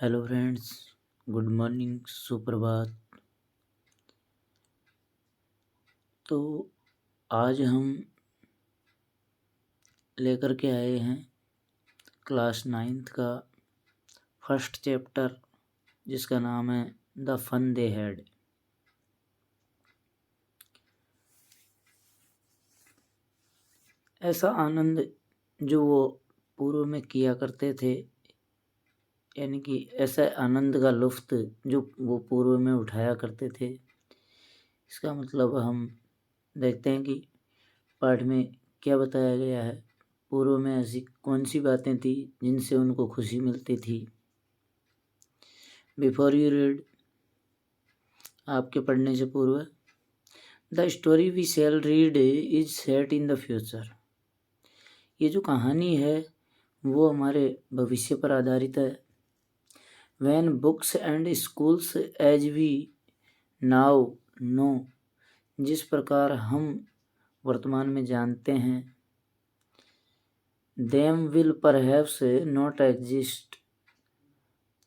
Hello friends, good morning, सुप्रभात। तो आज हम लेकर के आए हैं क्लास 9th का फर्स्ट चैप्टर, जिसका नाम है द फन दे हैड। ऐसा आनंद जो वो पूर्व में किया करते थे, यानी कि ऐसा आनंद का लुफ्त जो वो पूर्व में उठाया करते थे। इसका मतलब हम देखते हैं कि पाठ में क्या बताया गया है। पूर्व में ऐसी कौन सी बातें थी जिनसे उनको खुशी मिलती थी। बिफोर यू रीड, आपके पढ़ने से पूर्व, the story we shall read is set in the future. ये जो कहानी है वो हमारे भविष्य पर आधारित है। When books and schools as we now know, जिस प्रकार हम वर्तमान में जानते हैं, them will perhaps not exist,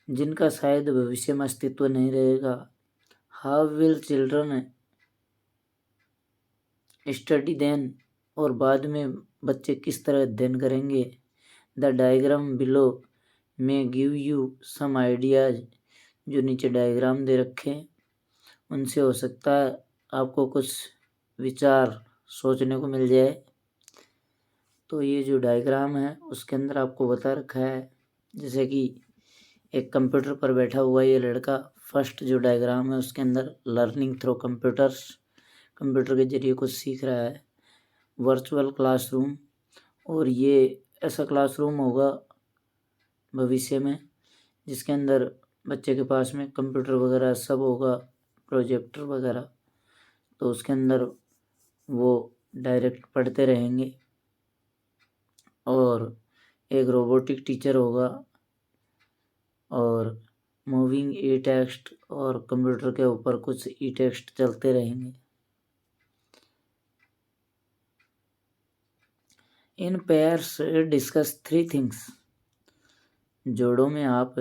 जिनका शायद भविष्य में अस्तित्व नहीं रहेगा। How will children study then, और बाद में बच्चे किस तरह अध्ययन करेंगे। The diagram below may give you some ideas, जो नीचे डायग्राम दे रखे हैं उनसे हो सकता है आपको कुछ विचार सोचने को मिल जाए। तो ये जो डायग्राम है उसके अंदर आपको बता रखा है, जैसे कि एक कंप्यूटर पर बैठा हुआ ये लड़का। फर्स्ट जो डायग्राम है उसके अंदर लर्निंग थ्रू कंप्यूटर्स, कंप्यूटर के जरिए कुछ सीख रहा है। वर्चुअल क्लासरूम, और ये ऐसा क्लासरूम होगा भविष्य में जिसके अंदर बच्चे के पास में कंप्यूटर वगैरह सब होगा, प्रोजेक्टर वगैरह। तो उसके अंदर वो डायरेक्ट पढ़ते रहेंगे। और एक रोबोटिक टीचर होगा, और मूविंग ई टेक्स्ट, और कंप्यूटर के ऊपर कुछ ई टेक्स्ट चलते रहेंगे। इन पेयर्स डिस्कस 3 थिंग्स, जोड़ों में आप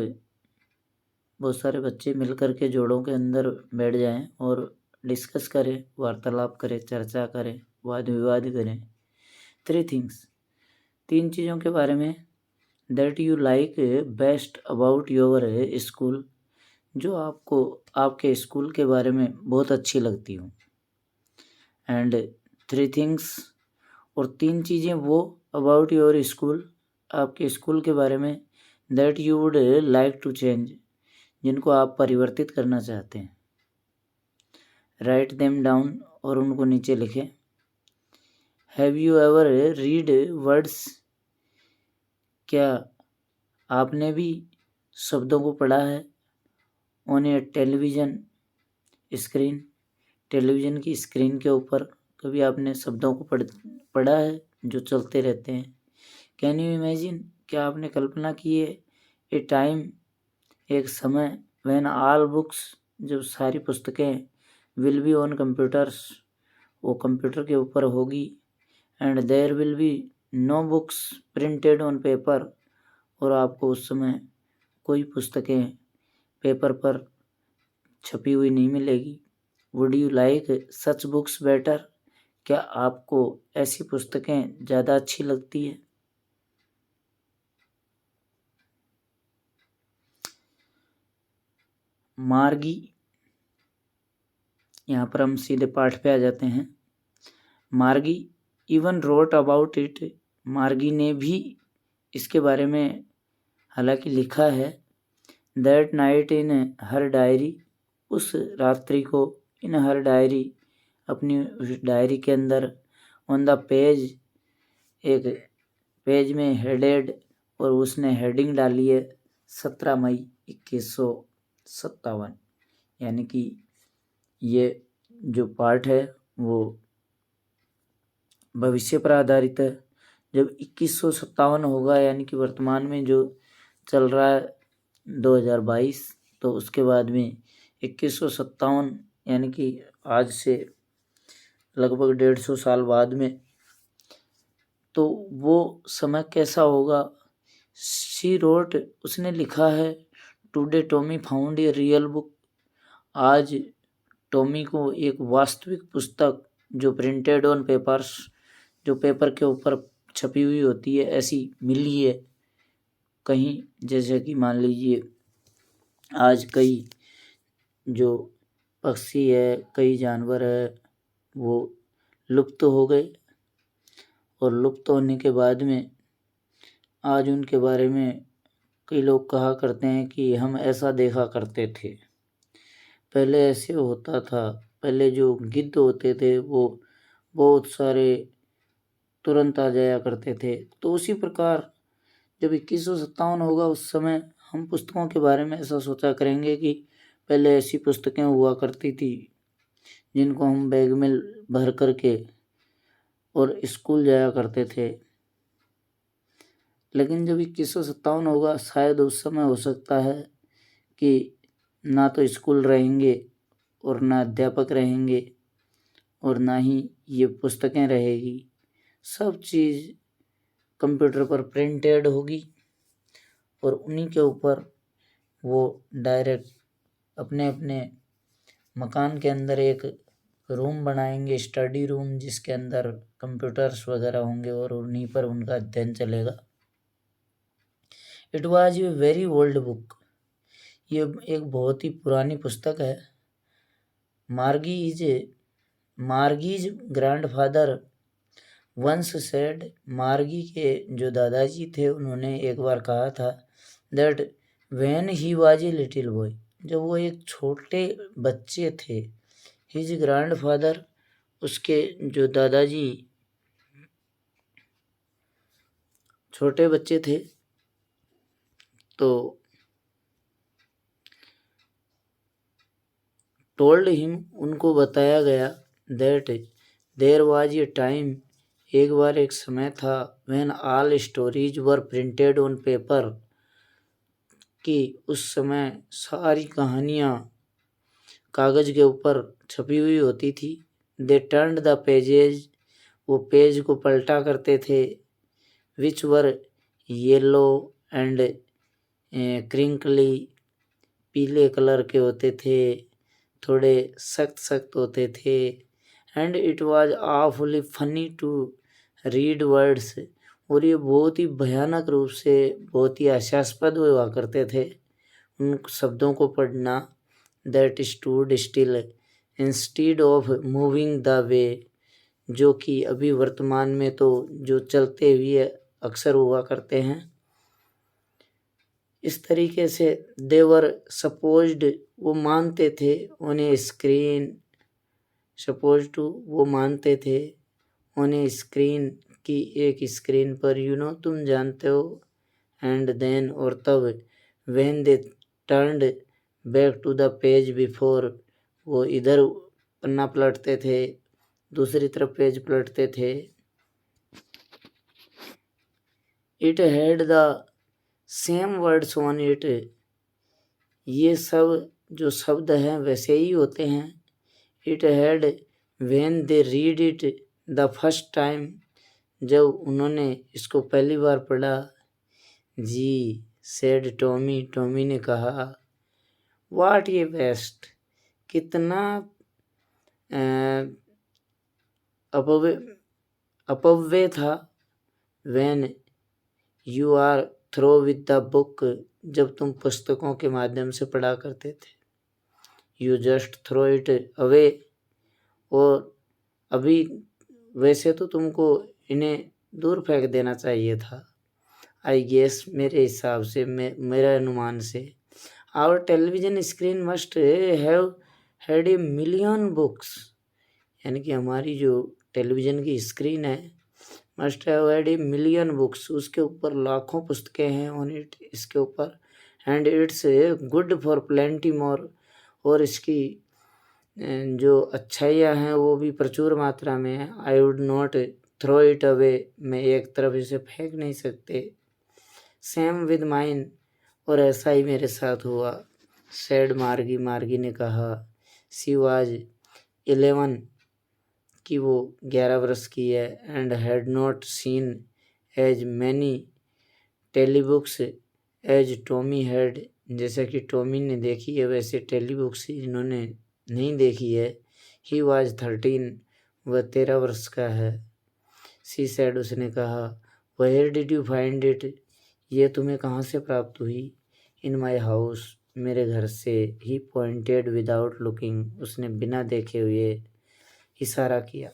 बहुत सारे बच्चे मिलकर के जोड़ों के अंदर बैठ जाएं और डिस्कस करें, वार्तालाप करें, चर्चा करें, वाद विवाद करें। 3 थिंग्स, 3 चीज़ों के बारे में। That you like best about your school, जो आपको आपके स्कूल के बारे में बहुत अच्छी लगती हूँ। एंड 3 थिंग्स, और 3 चीज़ें वो अबाउट योर स्कूल, आपके स्कूल के बारे में, that you would like to change, जिनको आप परिवर्तित करना चाहते हैं। राइट देम डाउन, और उनको नीचे लिखें। Have you ever read words, क्या आपने भी शब्दों को पढ़ा है। On A television screen, television की स्क्रीन के ऊपर कभी आपने शब्दों को पढ़ा है जो चलते रहते हैं। कैन यू इमेजिन, क्या आपने कल्पना की है। ए टाइम, एक समय, व्हेन ऑल बुक्स, जब सारी पुस्तकें, विल बी ऑन कंप्यूटर्स, वो कंप्यूटर के ऊपर होगी। And there will be no books printed on paper, और आपको उस समय कोई पुस्तकें पेपर पर छपी हुई नहीं मिलेगी। Would you like such books better, क्या आपको ऐसी पुस्तकें ज़्यादा अच्छी लगती है। मार्गी, यहाँ पर हम सीधे पाठ पे आ जाते हैं। मार्गी इवन रोट अबाउट इट, मार्गी ने भी इसके बारे में हालांकि लिखा है। That night in her diary, उस रात्रि को, इन हर डायरी, अपनी उस डायरी के अंदर, ऑन द पेज, एक पेज में हेडेड, और उसने हेडिंग डाली है 17 मई 2157, यानी कि ये जो पाठ है वो भविष्य पर आधारित है। जब 2157 होगा, यानी कि वर्तमान में जो चल रहा है 2022, तो उसके बाद में 2157, यानी कि आज से लगभग 150 साल बाद में, तो वो समय कैसा होगा। शी रोट, उसने लिखा है, today Tommy found a real book. आज टॉमी को एक वास्तविक पुस्तक जो प्रिंटेड ऑन पेपर्स, जो पेपर के ऊपर छपी हुई होती है, ऐसी मिली है कहीं। जैसे कि मान लीजिए आज कई जो पक्षी है, कई जानवर है, वो लुप्त हो गए, और लुप्त होने के बाद में आज उनके बारे में कई लोग कहा करते हैं कि हम ऐसा देखा करते थे। पहले ऐसे होता था, पहले जो गिद्ध होते थे वो बहुत सारे तुरंत आ जाया करते थे। तो उसी प्रकार जब 2157 होगा उस समय हम पुस्तकों के बारे में ऐसा सोचा करेंगे कि पहले ऐसी पुस्तकें हुआ करती थी जिनको हम बैग में भर करके और स्कूल जाया करते थे। लेकिन जब 2157 होगा शायद उस समय हो सकता है कि ना तो स्कूल रहेंगे और ना अध्यापक रहेंगे और ना ही ये पुस्तकें रहेगी। सब चीज़ कंप्यूटर पर प्रिंटेड होगी और उन्हीं के ऊपर वो डायरेक्ट अपने अपने मकान के अंदर एक रूम बनाएंगे, स्टडी रूम, जिसके अंदर कंप्यूटर्स वगैरह होंगे और उन्हीं पर उनका अध्ययन चलेगा। It was a very old book. ये एक बहुत ही पुरानी पुस्तक है। मार्गीज ग्रैंडफादर वंस सेड, मार्गी के जो दादाजी थे उन्होंने एक बार कहा था, that when he was a little boy, जब वो एक छोटे बच्चे थे, हिज ग्रैंडफादर, उसके जो दादाजी छोटे बच्चे थे, तो टोल्ड हिम, उनको बताया गया, that there was a time, एक बार एक समय था, when all stories were printed on paper, कि उस समय सारी कहानियाँ कागज़ के ऊपर छपी हुई होती थी। दे टर्न्ड द पेजेज, वो पेज को पलटा करते थे, which were yellow and crinkly, पीले कलर के होते थे, थोड़े सख्त सख्त होते थे। And it was awfully funny to read words, और ये बहुत ही भयानक रूप से बहुत ही हास्यास्पद हुआ करते थे उन शब्दों को पढ़ना। That stood still instead of moving the way, जो कि अभी वर्तमान में तो जो चलते हुए अक्सर हुआ करते हैं। इस तरीके से देवर सपोज्ड, वो मानते थे, उन्हें स्क्रीन सपोज टू, वो मानते थे, उन्हें स्क्रीन की एक स्क्रीन पर, तुम जानते हो, एंड देन, और तब, when they turned back to the page before, वो इधर पन्ना पलटते थे, दूसरी तरफ पेज पलटते थे। It had the same words on it, ये सब जो शब्द हैं वैसे ही होते हैं। It had when they read it the first time, जब उन्होंने इसको पहली बार पढ़ा। जी, सेड टॉमी, टॉमी ने कहा, व्हाट ये बेस्ट, कितना अपव्य था, when you are through with the book, जब तुम पुस्तकों के माध्यम से पढ़ा करते थे। You just throw it away, और अभी वैसे तो तुमको इन्हें दूर फेंक देना चाहिए था। आई गेस, मेरे हिसाब से, मेरे अनुमान से, our television screen must have had a million books, यानी कि हमारी जो टेलीविज़न की स्क्रीन है, must have had a million books, उसके ऊपर लाखों पुस्तकें हैं, ऑन इट, इसके ऊपर, and it's good for plenty more, और इसकी जो अच्छाइयाँ हैं वो भी प्रचुर मात्रा में है। I would not throw it away, मैं एक तरफ इसे फेंक नहीं सकते। सेम विद माइन, और ऐसा ही मेरे साथ हुआ। सैड मार्गी, मार्गी ने कहा, सी वाज 11, कि वो 11 वर्ष की है, and had not seen as many telebooks as Tommy had, जैसा कि टॉमी ने देखी है वैसे टेली बुक्स इन्होंने नहीं देखी है। ही वॉज 13, वह 13 वर्ष का है। सी सैड, उसने कहा, where did you find it, ये तुम्हें कहाँ से प्राप्त हुई। इन माई हाउस, मेरे घर से। ही पॉइंटेड विदाउट लुकिंग, उसने बिना देखे हुए इशारा किया।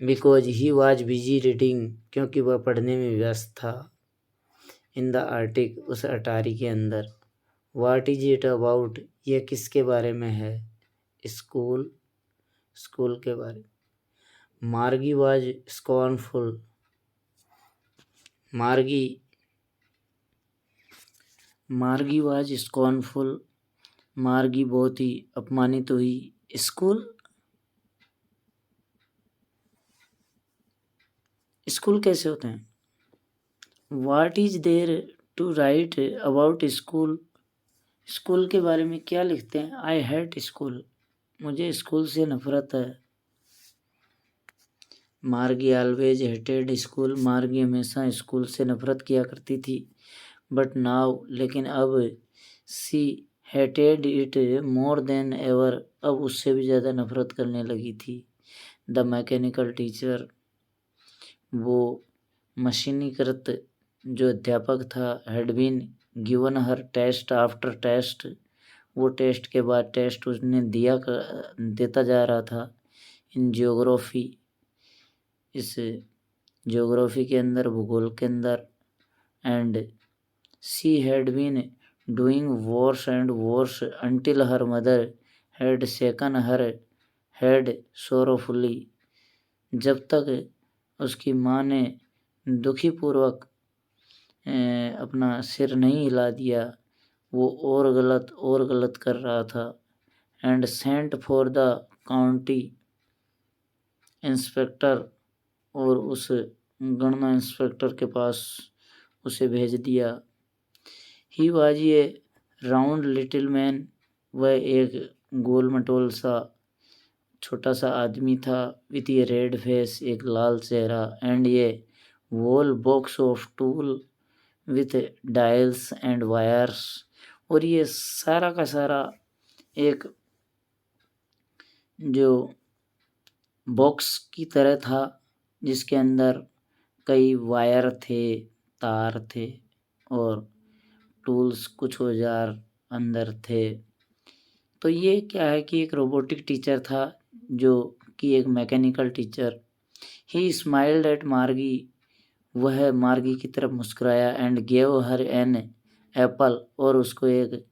Because he was busy reading, क्योंकि वह पढ़ने में व्यस्त था। इन द आर्टिक, उस अटारी के अंदर। वाट इज इट अबाउट, यह किसके बारे में है। स्कूल, स्कूल के बारे में। मार्गी वॉज स्कॉर्नफुल, मार्गी वॉज स्कॉर्नफुल, मार्गी बहुत ही अपमानित हुई। स्कूल, स्कूल कैसे होते हैं। What is there to write about school, school के बारे में क्या लिखते हैं। आई हेट स्कूल, मुझे स्कूल से नफरत है। मार्गी ऑलवेज हेटेड स्कूल, मार्गी हमेशा स्कूल से नफरत किया करती थी। बट नाउ, लेकिन अब। She hated it more than ever, अब उससे भी ज़्यादा नफरत करने लगी थी। द मैकेनिकल टीचर, वो मशीनीकृत जो अध्यापक था, had been given her test after test, वो टेस्ट के बाद टेस्ट उसने देता जा रहा था। इन जियोग्राफी, इस जियोग्राफी के अंदर, भूगोल के अंदर। And she had been doing worse and worse until her mother had shaken her head sorrowfully, जब तक उसकी माँ ने दुखी पूर्वक अपना सिर नहीं हिला दिया, वो और गलत कर रहा था। And sent for the county inspector, और उस गणना इंस्पेक्टर के पास उसे भेज दिया। He was A round little man, वह एक गोल मटोल सा छोटा सा आदमी था। विथ ए रेड फेस, एक लाल चेहरा। And a whole box of tool with dials and wires, और ये सारा का सारा एक जो बॉक्स की तरह था, जिसके अंदर कई वायर थे, तार थे, और टूल्स, कुछ औजार अंदर थे। तो ये क्या है कि एक रोबोटिक टीचर था, जो कि एक mechanical teacher. He smiled at Margie, वह मार्गी की तरफ मुस्कुराया। And gave her an apple, और उसको एक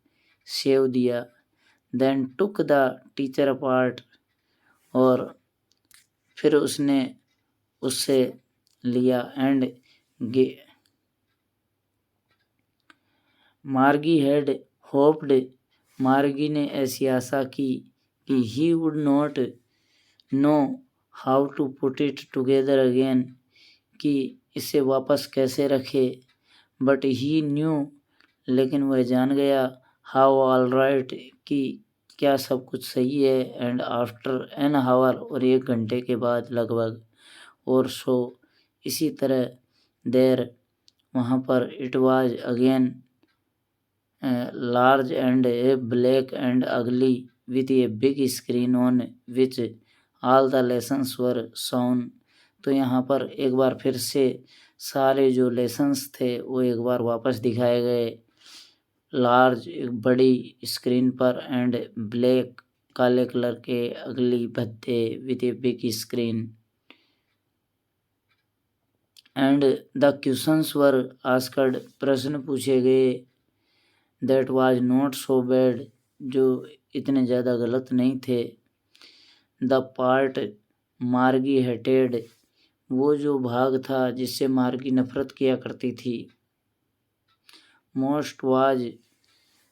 सेव दिया। Then took the teacher apart, और फिर उसने उससे लिया। एंड मार्गी हैड होप्ड, मार्गी ने ऐसी आशा की कि he would not know how to put it together again, कि इसे वापस कैसे रखे। बट ही न्यू, लेकिन वह जान गया, हाउ ऑल राइट, कि क्या सब कुछ सही है। एंड आफ्टर एन हावर, और 1 घंटे के बाद लगभग, और सो, इसी तरह, देर, वहाँ पर, it was again large and black and ugly, with a big screen on which all the lessons were shown। तो यहाँ पर एक बार फिर से सारे जो लेसन्स थे वो एक बार वापस दिखाए गए। लार्ज, एक बड़ी स्क्रीन पर, एंड ब्लैक, काले कलर के, अगली, भद्दे, with a big screen. And the questions were asked, प्रश्न पूछे गए। That was not so bad, जो इतने ज़्यादा गलत नहीं थे। द पार्ट मार्गी हेटेड, वो जो भाग था जिससे मार्गी नफरत किया करती थी। Most was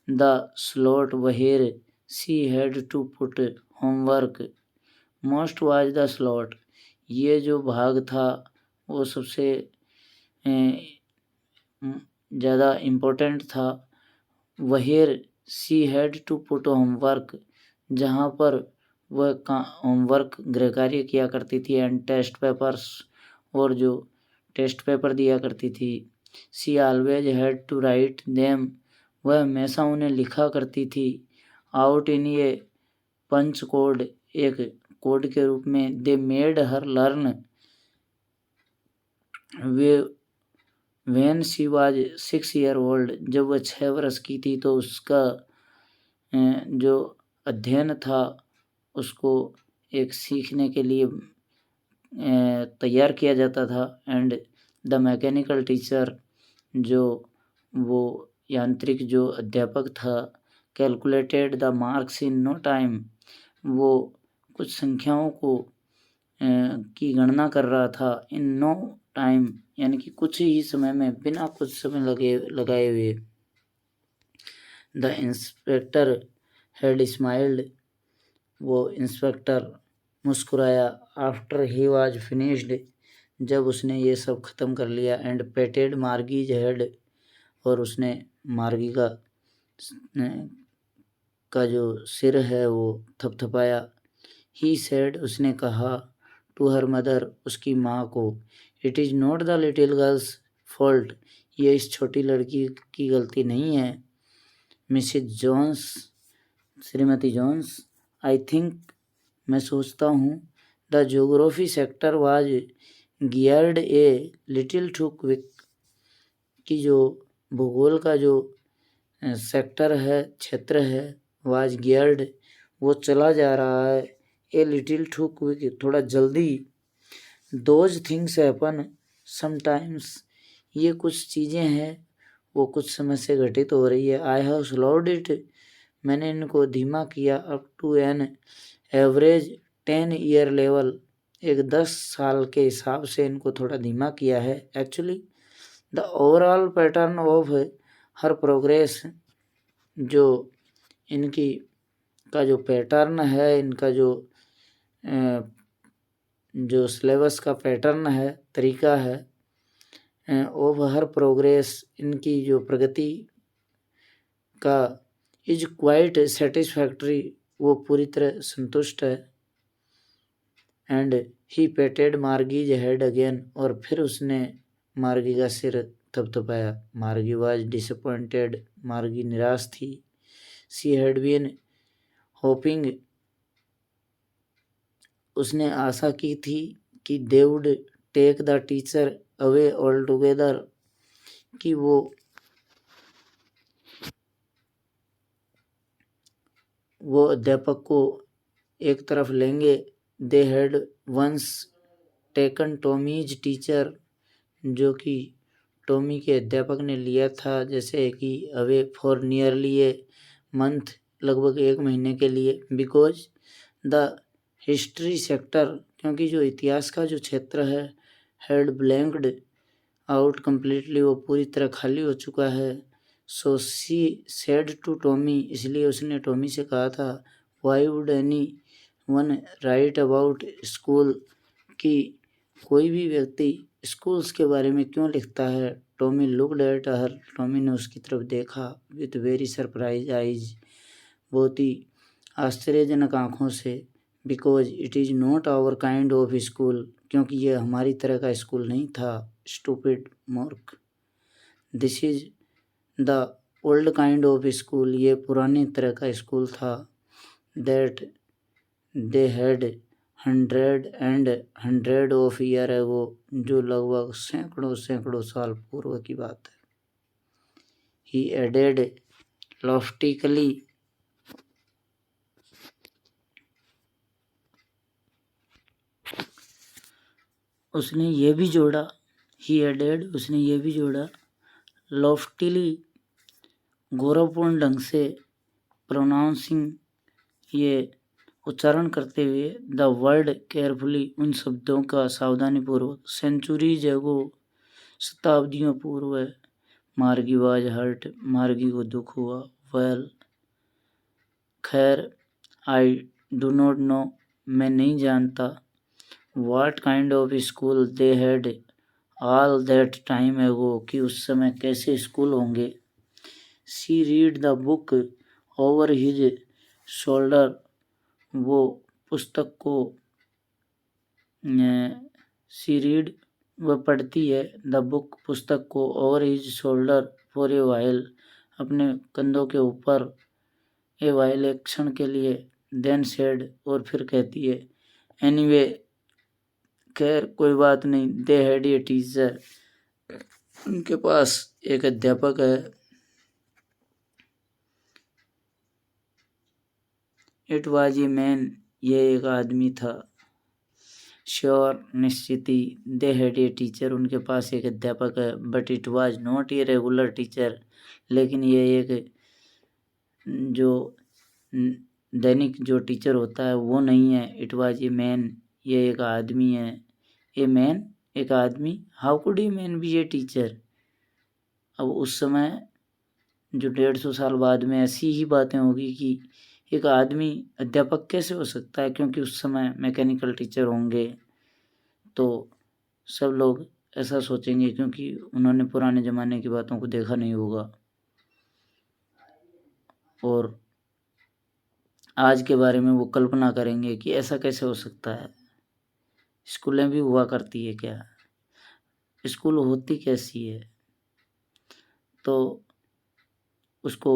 the slot where she had to put homework. Most was the slot, ये जो भाग था वो सबसे ज़्यादा इम्पोर्टेंट था। Where she had to put homework, जहाँ पर वह होमवर्क, गृह कार्य किया करती थी। एंड टेस्ट पेपर्स, और जो टेस्ट पेपर दिया करती थी। She always had to write them, वह हमेशा उन्हें लिखा करती थी। Out in a punch code, एक कोड के रूप में। They made her learn way when she was 6 year old, जब वह 6 वर्ष की थी तो उसका जो अध्ययन था उसको एक सीखने के लिए तैयार किया जाता था। एंड द मैकेनिकल टीचर, जो वो यांत्रिक जो अध्यापक था, calculated the marks in no time, वो कुछ संख्याओं को की गणना कर रहा था। इन नो टाइम यानी कि कुछ ही समय में, बिना कुछ समय लगाए हुए। द इंस्पेक्टर हैड स्माइल्ड, वो इंस्पेक्टर मुस्कुराया। आफ्टर ही वाज फिनिश्ड, जब उसने ये सब ख़त्म कर लिया। एंड पेटेड मार्गीज हेड, और उसने मार्गी का जो सिर है वो थपथपाया। ही सेड, उसने कहा, टू हर मदर, उसकी माँ को, it is not the little girl's fault, ये इस छोटी लड़की की गलती नहीं है। मिसेज जोन्स, श्रीमती जोन्स, आई थिंक, मैं सोचता हूँ, the geography sector was geared a little too quick, कि जो भूगोल का जो सेक्टर है, क्षेत्र है, वाज गियर्ड, वो चला जा रहा है, ए लिटिल टू क्विक, थोड़ा जल्दी। दोज थिंग्स हैपन समटाइम्स, ये कुछ चीज़ें हैं वो कुछ समय से घटित हो रही है। आई हैव स्लोड इट, मैंने इनको धीमा किया। Up to an average 10 year level, एक 10 साल के हिसाब से इनको थोड़ा धीमा किया है। Actually the overall pattern of her progress, जो इनकी का जो पैटर्न है, इनका जो सिलेबस का पैटर्न है, तरीका है, ऑफ हर प्रोग्रेस, इनकी जो प्रगति का, इज क्वाइट सेटिस्फैक्ट्री, वो पूरी तरह संतुष्ट है। एंड ही पेटेड मार्गीज हेड अगेन, और फिर उसने मार्गी का सिर थपथपाया। मार्गी वाज डिसअपॉइंटेड, मार्गी निराश थी। शी हैड बीन होपिंग, उसने आशा की थी कि they would take the teacher away altogether, कि वो अध्यापक को एक तरफ लेंगे। They had once taken Tommy's teacher, जो कि टॉमी के अध्यापक ने लिया था, जैसे कि away for nearly a month, लगभग 1 महीने के लिए। बिकॉज द हिस्ट्री सेक्टर, क्योंकि जो इतिहास का जो क्षेत्र है, हैड ब्लैंक्ड आउट कम्प्लीटली, वो पूरी तरह खाली हो चुका है। So she said to Tommy, इसलिए उसने टॉमी से कहा था, why would anyone write about school, कि कोई भी व्यक्ति स्कूल्स के बारे में क्यों लिखता है। Tommy looked at her, Tommy ने उसकी तरफ देखा। विथ वेरी सरप्राइज आइज, बहुत ही आश्चर्यजनक आँखों से। Because it is not our kind of school, क्योंकि यह हमारी तरह का स्कूल नहीं था। स्टूपिड, मूर्ख। This is the old kind of school, ये पुरानी तरह का स्कूल था। That they had 100 of year है, वो जो लगभग सैकड़ों साल पूर्व की बात है। ही एडेड लॉफ्टिकली, उसने ये भी जोड़ा, ही एडेड, उसने ये भी जोड़ा, लॉफ्टिली, गौरवपूर्ण ढंग से, प्रोनाउंसिंग, ये उच्चारण करते हुए, द वर्ड केयरफुली, उन शब्दों का सावधानीपूर्वक। सेंचुरीज एगो, शताब्दियों पूर्व है। मार्गी वाज हर्ट, मार्गी को दुख हुआ। वेल, खैर, आई डू नॉट नो, मैं नहीं जानता। What kind of school they had all that time एगो, कि उस समय कैसे स्कूल होंगे। She read the book over his shoulder, वो पुस्तक को शी रीड, वह पढ़ती है द बुक पुस्तक को over his shoulder for a while अपने कंधों के ऊपर ए वाइल एक क्षण के लिए देन सेड और फिर कहती है एनीवे खैर कोई बात नहीं दे हैड ए टीचर उनके पास एक अध्यापक है इट वाज ए मैन ये एक आदमी था श्योर निश्चित ही दे हैड ए टीचर उनके पास एक अध्यापक है but it was not a regular teacher लेकिन ये एक जो दैनिक जो टीचर होता है वो नहीं है इट वाज ए मैन ये एक आदमी है ए मैन एक आदमी how could a man B a teacher अब उस समय जो 150 साल बाद में ऐसी ही बातें होगी कि एक आदमी अध्यापक कैसे हो सकता है क्योंकि उस समय मैकेनिकल टीचर होंगे तो सब लोग ऐसा सोचेंगे क्योंकि उन्होंने पुराने ज़माने की बातों को देखा नहीं होगा और आज के बारे में वो कल्पना करेंगे कि ऐसा कैसे हो सकता है स्कूलें भी हुआ करती है क्या स्कूल होती कैसी है तो उसको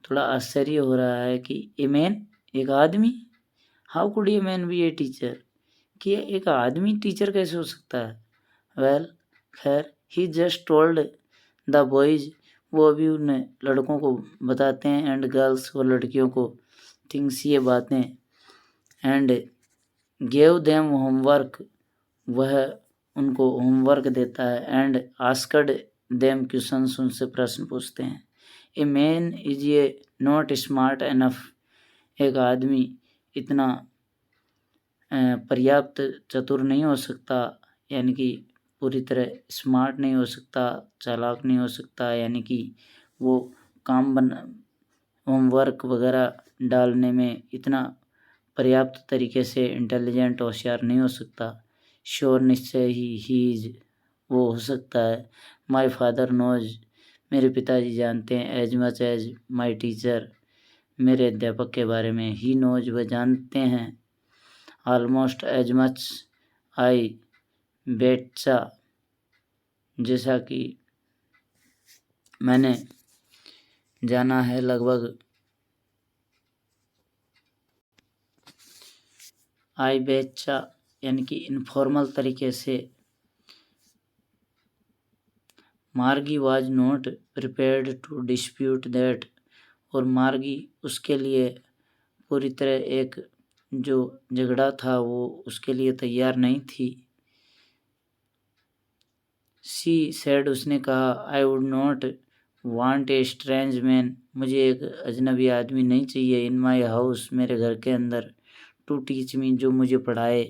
थोड़ा आश्चर्य हो रहा है कि ए मैन एक आदमी how could a man B a teacher कि एक आदमी टीचर कैसे हो सकता है वेल खैर ही जस्ट टोल्ड द बॉयज वो अभी उन लड़कों को बताते हैं एंड गर्ल्स और लड़कियों को थिंग्स ये बातें एंड गेव देम होमवर्क वह उनको होमवर्क देता है एंड आस्कड देम क्वेश्चंस उनसे प्रश्न पूछते हैं ए मैन इज ये नॉट स्मार्ट एनफ एक आदमी इतना पर्याप्त चतुर नहीं हो सकता यानी कि पूरी तरह स्मार्ट नहीं हो सकता चालाक नहीं हो सकता यानी कि वो काम होमवर्क वगैरह डालने में इतना पर्याप्त तरीके से इंटेलिजेंट होशियार नहीं हो सकता श्योर निश्चय ही इज वो हो सकता है माय फादर नोज मेरे पिताजी जानते हैं as much as my teacher मेरे अध्यापक के बारे में ही नोज वह जानते हैं ऑलमोस्ट एज मच आई बेटसा जैसा कि मैंने जाना है लगभग आई बेचा यानी कि इनफॉर्मल तरीके से Margie was not prepared to dispute that और मार्गी उसके लिए पूरी तरह एक जो झगड़ा था वो उसके लिए तैयार नहीं थी सी सेड उसने कहा आई would not want a strange man मुझे एक अजनबी आदमी नहीं चाहिए इन माई हाउस मेरे घर के अंदर टू टीच मी जो मुझे पढ़ाए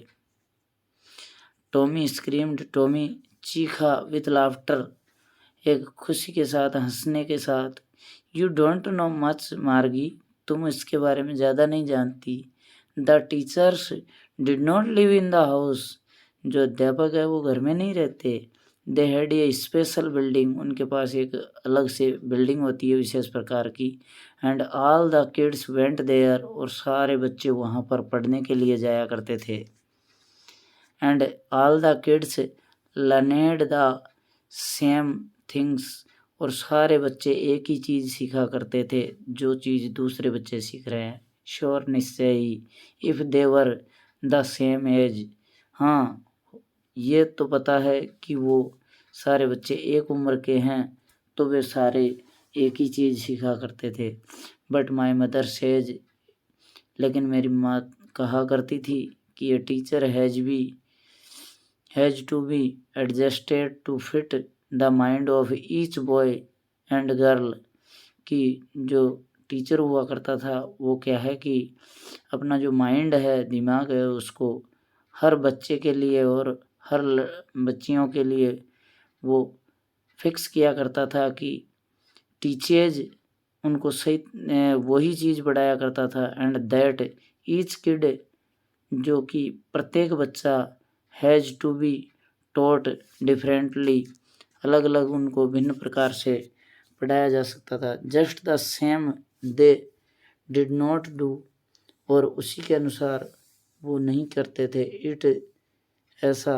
टॉमी स्क्रीम्ड टॉमी चीखा विथ लाफ्टर एक खुशी के साथ हंसने के साथ यू डोंट नो मच मार्गी तुम इसके बारे में ज़्यादा नहीं जानती the teachers did not live in the house जो अध्यापक है वो घर में नहीं रहते they had a special building उनके पास एक अलग से बिल्डिंग होती है विशेष प्रकार की and all the kids went there और सारे बच्चे वहाँ पर पढ़ने के लिए जाया करते थे and all the kids learned the same things और सारे बच्चे एक ही चीज़ सीखा करते थे जो चीज़ दूसरे बच्चे सीख रहे हैं श्योर निश्चय ही if they were the same age हाँ ये तो पता है कि वो सारे बच्चे एक उम्र के हैं तो वे सारे एक ही चीज़ सीखा करते थे बट माय मदर सेज लेकिन मेरी माँ कहा करती थी कि ये teacher has to be adjusted to fit the mind of each boy and girl कि जो टीचर हुआ करता था वो क्या है कि अपना जो माइंड है दिमाग है उसको हर बच्चे के लिए और हर बच्चियों के लिए वो फिक्स किया करता था कि टीचर्स उनको सही वही चीज़ पढ़ाया करता था एंड दैट ईच किड जो कि प्रत्येक बच्चा has to be taught differently अलग अलग उनको भिन्न प्रकार से पढ़ाया जा सकता था just the same they did not do और उसी के अनुसार वो नहीं करते थे इट ऐसा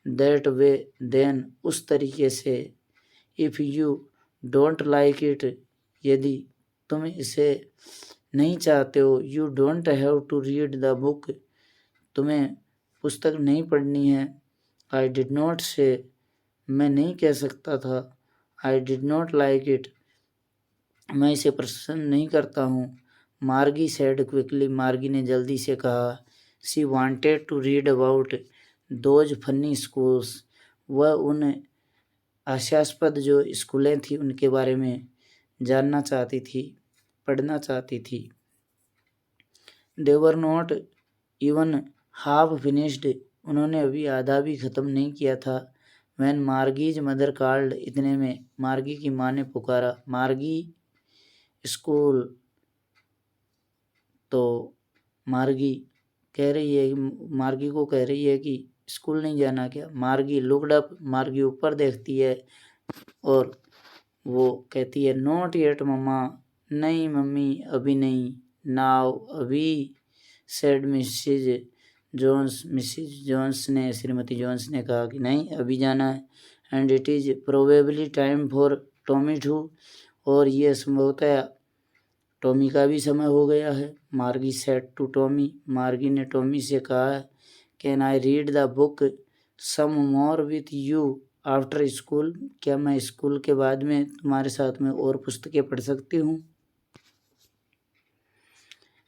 दैट वे देन उस तरीके से। If you don't like it यदि तुम इसे नहीं चाहते हो, you don't have to read the book तुम्हें पुस्तक नहीं पढ़नी है। आई डिड नॉट से मैं नहीं कह सकता था। I did not like it मैं इसे पसंद नहीं करता हूँ। मार्गी सेड क्विकली मार्गी ने जल्दी से कहा। She wanted to read about those funny schools वह उन हास्यास्पद जो स्कूलें थी उनके बारे में जानना चाहती थी, पढ़ना चाहती थी। They were not even half finished उन्होंने अभी आधा भी ख़त्म नहीं किया था। वैन मार्गीज मदर कॉल्ड इतने में मार्गी की माँ ने पुकारा। मार्गी स्कूल तो मार्गी कह रही है, मार्गी को कह रही है कि स्कूल नहीं जाना क्या। मार्गी लुक्ड अप मार्गी ऊपर देखती है और वो कहती है नॉट येट मम्मा नहीं मम्मी अभी नहीं। नाउ अभी सेड मिसिज जोन्स ने श्रीमती जोन्स ने कहा कि नहीं अभी जाना है। And it is probably time for Tommy too और ये संभवतः टॉमी का भी समय हो गया है। मार्गी सेड टू टॉमी मार्गी ने टॉमी से कहा can I read the book some more with you after school क्या मैं स्कूल के बाद में तुम्हारे साथ में और पुस्तकें पढ़ सकती हूँ।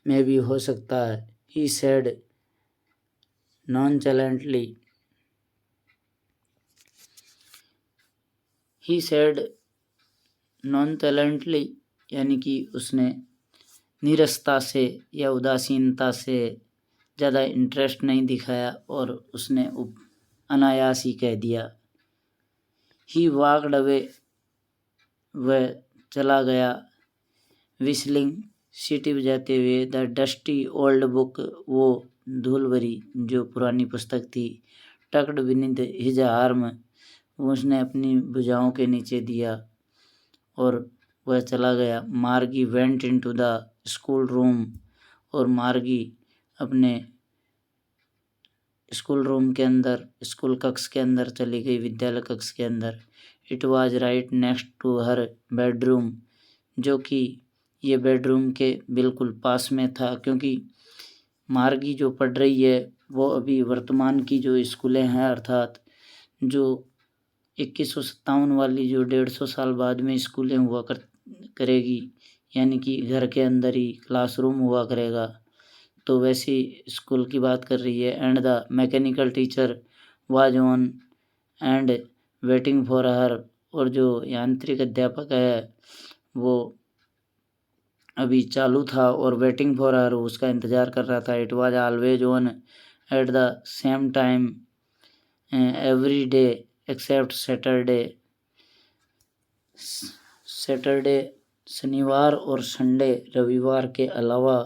मैं भी हो सकता है। ही सेड nonchalantly यानी कि उसने नीरसता से या उदासीनता से ज़्यादा इंटरेस्ट नहीं दिखाया और उसने अनायास ही कह दिया। ही वॉक्ड अवे वह चला गया। विस्लिंग सीटी बजाते हुए। द डस्टी ओल्ड बुक वो धूल भरी जो पुरानी पुस्तक थी। टक्ड बिनीथ हिज आर्म उसने अपनी भुजाओं के नीचे दिया और वह चला गया। मार्गी went into the school room और मार्गी अपने स्कूल रूम के अंदर स्कूल कक्ष के अंदर चली गई, विद्यालय कक्ष के अंदर। It was right next to her bedroom जो कि ये बेडरूम के बिल्कुल पास में था क्योंकि मार्गी जो पढ़ रही है वो अभी वर्तमान की जो स्कूलें हैं अर्थात जो 2157 वाली जो 150 साल बाद में स्कूलें हुआ करेगी यानी कि घर के अंदर ही क्लासरूम हुआ करेगा तो वैसी स्कूल की बात कर रही है। And the mechanical teacher was on and waiting for her और जो यांत्रिक अध्यापक है वो अभी चालू था और वेटिंग फॉर हर उसका इंतज़ार कर रहा था। It was always on at the same time every day except Saturday शनिवार और संडे रविवार के अलावा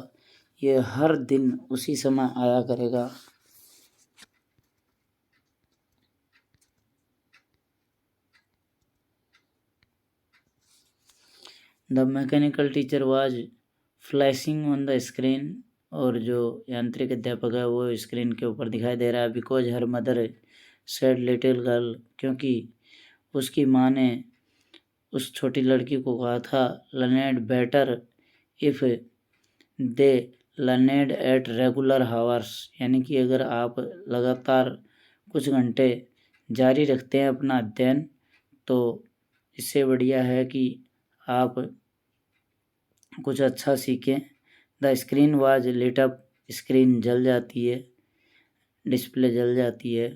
ये हर दिन उसी समय आया करेगा। The mechanical teacher was flashing on the screen और जो यांत्रिक अध्यापक है वो स्क्रीन के ऊपर दिखाई दे रहा है। Because her mother said little girl क्योंकि उसकी माँ ने उस छोटी लड़की को कहा था learned better if they learned at regular hours यानी कि अगर आप लगातार कुछ घंटे जारी रखते हैं अपना अध्ययन तो इससे बढ़िया है कि आप कुछ अच्छा सीखें। The screen was lit up screen जल जाती है, डिस्प्ले जल जाती है।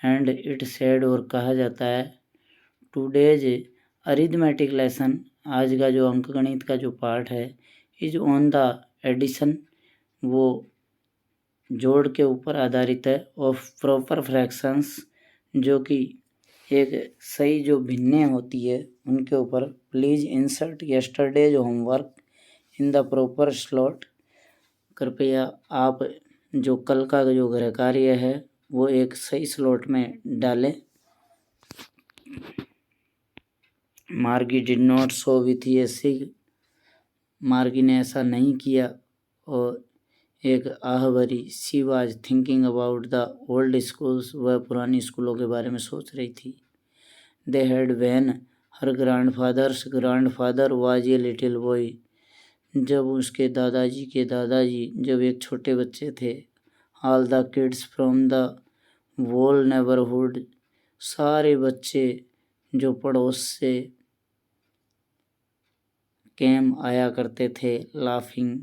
एंड इट सेड और कहा जाता है टूडेज अरिथमेटिक लेसन आज का जो अंकगणित का जो पाठ है इज ऑन द एडिशन वो जोड़ के ऊपर आधारित है ऑफ प्रॉपर फ्रैक्शंस जो कि एक सही जो भिन्नें होती है उनके ऊपर। Please insert yesterday's homework in the proper slot कृपया आप जो कल का जो गृह कार्य है वो एक सही स्लॉट में डालें। मार्गी डिड नॉट शो विथ ए सिग मार्गी ने ऐसा नहीं किया और एक आह भरी। She was thinking about the old schools, वह पुरानी स्कूलों के बारे में सोच रही थी। They had when her grandfather was a little boy, जब उसके दादाजी के दादाजी जब एक छोटे बच्चे थे। All the kids from the whole neighbourhood, सारे बच्चे जो पड़ोस से कैम आया करते थे। लाफिंग,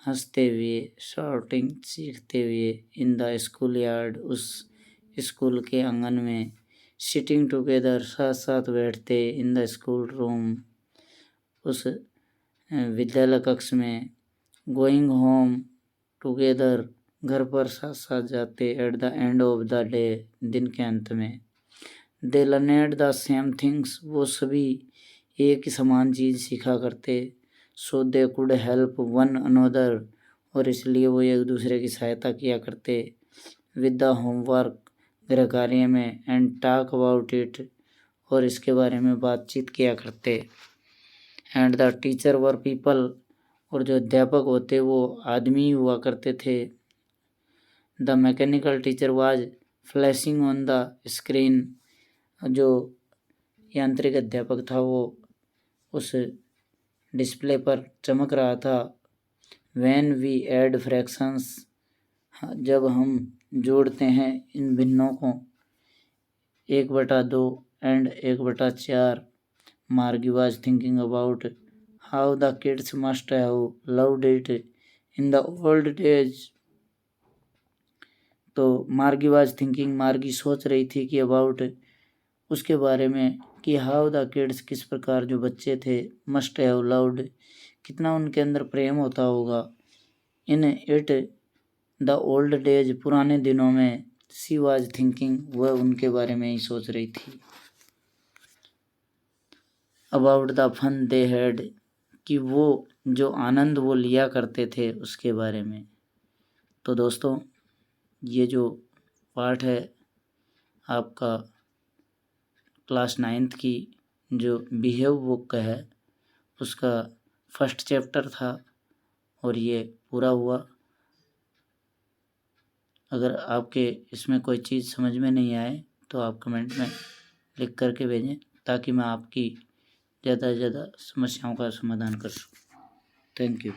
हंसते हुए। शाउटिंग, चीखते हुए। इन द स्कूल यार्ड, उस स्कूल के आंगन में। सिटिंग टुगेदर, साथ साथ बैठते। इन द स्कूल रूम, उस विद्यालय कक्ष में। गोइंग होम टुगेदर, घर पर साथ साथ जाते। At the end of the day, दिन के अंत में। They learned the same things, वो सभी एक ही समान चीज़ सीखा करते। So they could help one another, और इसलिए वो एक दूसरे की सहायता किया करते। विद द होमवर्क, गृह कार्य में। एंड टॉक अबाउट इट, और इसके बारे में बातचीत किया करते। And the teacher were people, और जो अध्यापक होते वो आदमी हुआ करते थे। The mechanical teacher was flashing on the screen, जो यांत्रिक अध्यापक था वो उस डिस्प्ले पर चमक रहा था। व्हेन वी ऐड फ्रैक्शंस, जब हम जोड़ते हैं इन भिन्नों को। 1/2 एंड 1/4। मार्गी was thinking about how the kids must have loved it in the old days. तो मार्गी वाज थिंकिंग, मार्गी सोच रही थी कि अबाउट, उसके बारे में कि हाउ द किड्स, किस प्रकार जो बच्चे थे। मस्ट हैव लव्ड, कितना उनके अंदर प्रेम होता होगा। In it the old days, पुराने दिनों में। शी वाज थिंकिंग, वह उनके बारे में ही सोच रही थी। About the fun they had, कि वो जो आनंद वो लिया करते थे उसके बारे में। तो दोस्तों, ये जो पार्ट है आपका क्लास 9th की जो बिहेव बुक है उसका फर्स्ट चैप्टर था, और ये पूरा हुआ। अगर आपके इसमें कोई चीज़ समझ में नहीं आए तो आप कमेंट में लिख करके भेजें, ताकि मैं आपकी ज़्यादा से ज़्यादा समस्याओं का समाधान कर सकूं। Thank you.